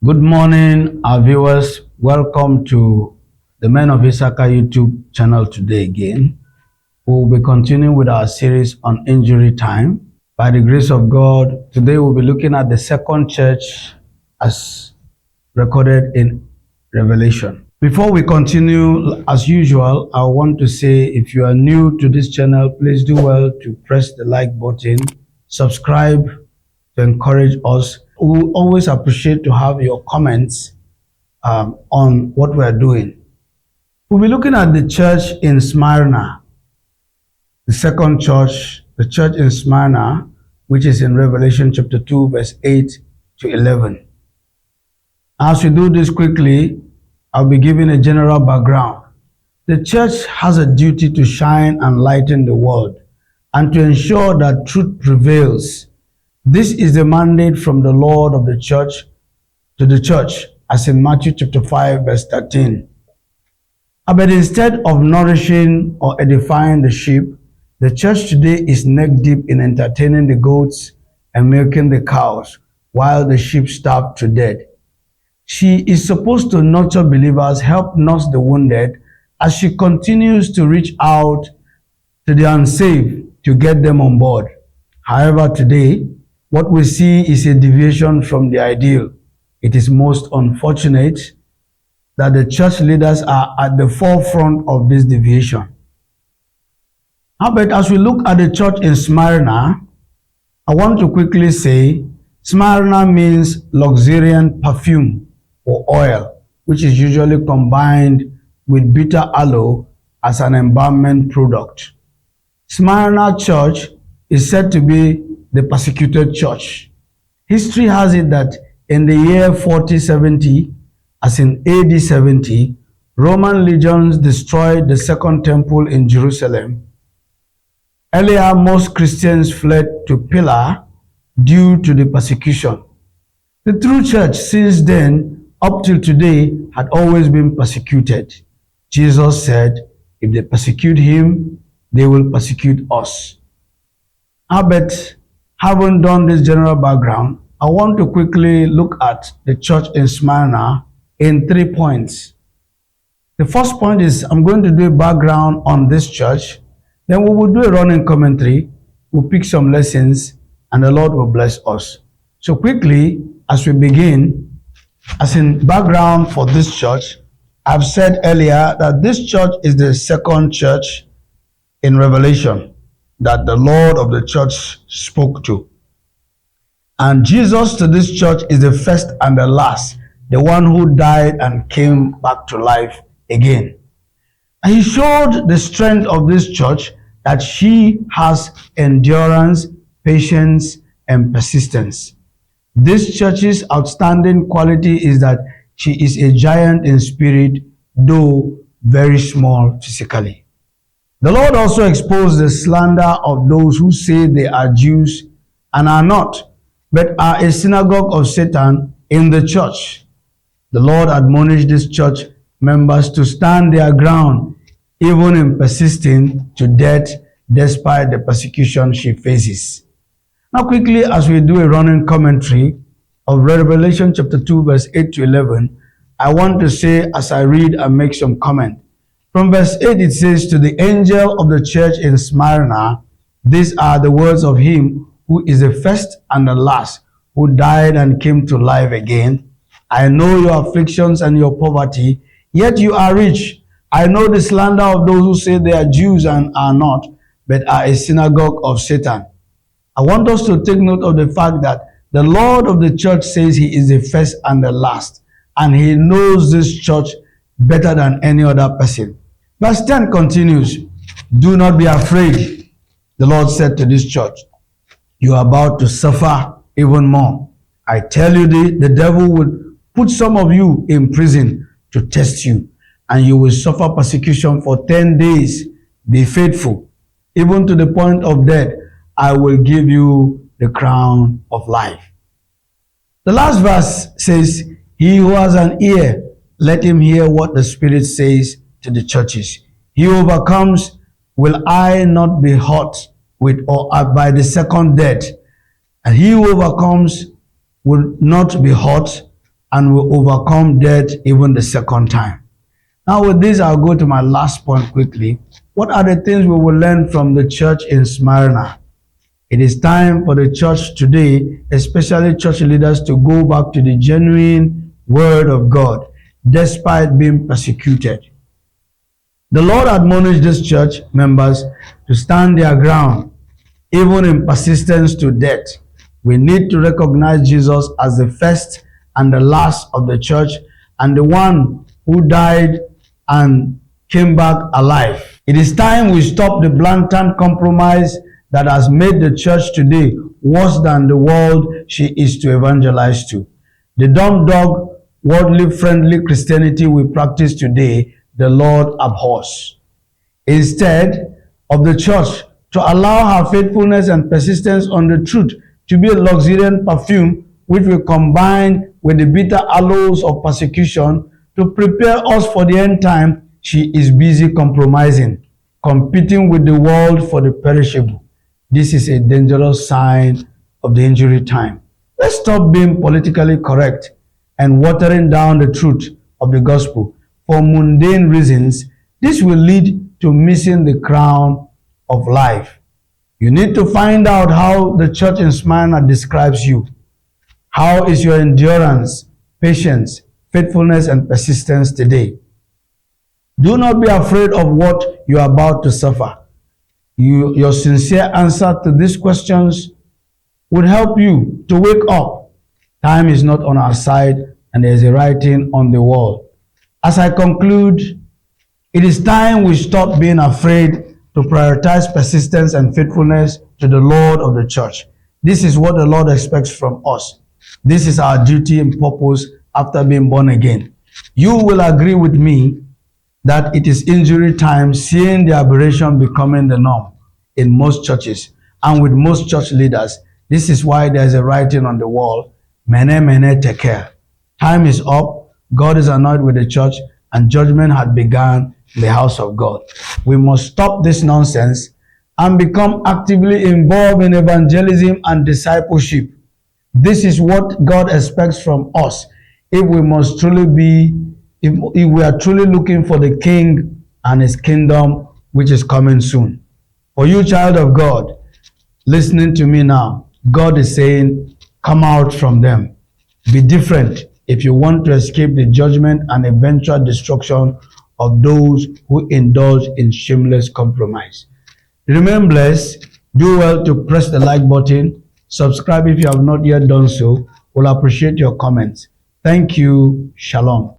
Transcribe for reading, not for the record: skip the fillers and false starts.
Good morning, our viewers. Welcome to the Men of Issachar YouTube channel today again. We'll be continuing with our series on injury time. By the grace of God, today we'll be looking at the second church as recorded in Revelation. Before we continue, as usual, I want to say if you are new to this channel, please do well to press the like button, subscribe to encourage us. We will always appreciate to have your comments on what we are doing. We'll be looking at the church in Smyrna, the second church, the church in Smyrna, which is in Revelation chapter 2, verse 8 to 11. As we do this quickly, I'll be giving a general background. The church has a duty to shine and lighten the world and to ensure that truth prevails. This is the mandate from the Lord of the church to the church, as in Matthew chapter 5, verse 13. But instead of nourishing or edifying the sheep, the church today is neck deep in entertaining the goats and milking the cows, while the sheep starve to death. She is supposed to nurture believers, help nurse the wounded, as she continues to reach out to the unsaved to get them on board. However, today, what we see is a deviation from the ideal. It is most unfortunate that the church leaders are at the forefront of this deviation. But as we look at the church in Smyrna, I want to quickly say Smyrna means luxuriant perfume or oil, which is usually combined with bitter aloe as an embalmment product. Smyrna church is said to be the persecuted church. History has it that in the year 4070, as in AD 70, Roman legions destroyed the second temple in Jerusalem. Earlier, most Christians fled to Pillar due to the persecution. The true church since then up till today had always been persecuted. Jesus said, if they persecute him, they will persecute us. But having done this general background, I want to quickly look at the church in Smyrna in 3 points. The first point is I'm going to do a background on this church. Then we will do a running commentary. We'll pick some lessons and the Lord will bless us. So quickly, as we begin, as in background for this church, I've said earlier that this church is the second church in Revelation that the Lord of the church spoke to. And Jesus to this church is the first and the last, the one who died and came back to life again. And he showed the strength of this church, that she has endurance, patience, and persistence. This church's outstanding quality is that she is a giant in spirit, though very small physically. The Lord also exposed the slander of those who say they are Jews and are not, but are a synagogue of Satan in the church. The Lord admonished these church members to stand their ground, even in persisting to death despite the persecution she faces. Now quickly, as we do a running commentary of Revelation chapter 2, verse 8 to 11, I want to say as I read and make some comment. From verse 8 it says, to the angel of the church in Smyrna, these are the words of him who is the first and the last, who died and came to life again. I know your afflictions and your poverty, yet you are rich. I know the slander of those who say they are Jews and are not, but are a synagogue of Satan. I want us to take note of the fact that the Lord of the church says he is the first and the last, and he knows this church better than any other person. Verse 10 continues, do not be afraid. The Lord said to this church, you are about to suffer even more. I tell you, the devil will put some of you in prison to test you, and you will suffer persecution for 10 days. Be faithful, even to the point of death. I will give you the crown of life. The last verse says, he who has an ear, let him hear what the Spirit says to the churches. He who overcomes will I not be hurt with or by the second death. And he who overcomes will not be hurt and will overcome death even the second time. Now with this, I'll go to my last point quickly. What are the things we will learn from the church in Smyrna? It is time for the church today, especially church leaders, to go back to the genuine word of God, despite being persecuted. The Lord admonished these church members to stand their ground, even in persistence to death. We need to recognize Jesus as the first and the last of the church, and the one who died and came back alive. It is time we stop the blatant compromise that has made the church today worse than the world she is to evangelize to. The dumb dog, worldly friendly Christianity we practice today, the Lord abhors. Instead of the church to allow her faithfulness and persistence on the truth to be a luxuriant perfume which will combine with the bitter aloes of persecution to prepare us for the end time, she is busy compromising, competing with the world for the perishable. This is a dangerous sign of the injury time. Let's stop being politically correct and watering down the truth of the gospel for mundane reasons. This will lead to missing the crown of life. You need to find out how the church in Smyrna describes you. How is your endurance, patience, faithfulness, and persistence today? Do not be afraid of what you are about to suffer. Your sincere answer to these questions would help you to wake up. Time is not on our side, and there is a writing on the wall. As I conclude, it is time we stop being afraid to prioritize persistence and faithfulness to the Lord of the church. This is what the Lord expects from us. This is our duty and purpose after being born again. You will agree with me that it is injury time, seeing the aberration becoming the norm in most churches and with most church leaders. This is why there is a writing on the wall, Mene Mene Tekel. Time is up, God is annoyed with the church, and judgment had begun in the house of God. We must stop this nonsense and become actively involved in evangelism and discipleship. This is what God expects from us if we are truly looking for the King and his kingdom, which is coming soon. For you, child of God, listening to me now, God is saying, come out from them. Be different if you want to escape the judgment and eventual destruction of those who indulge in shameless compromise. Remain blessed. Do well to press the like button. Subscribe if you have not yet done so. We'll appreciate your comments. Thank you. Shalom.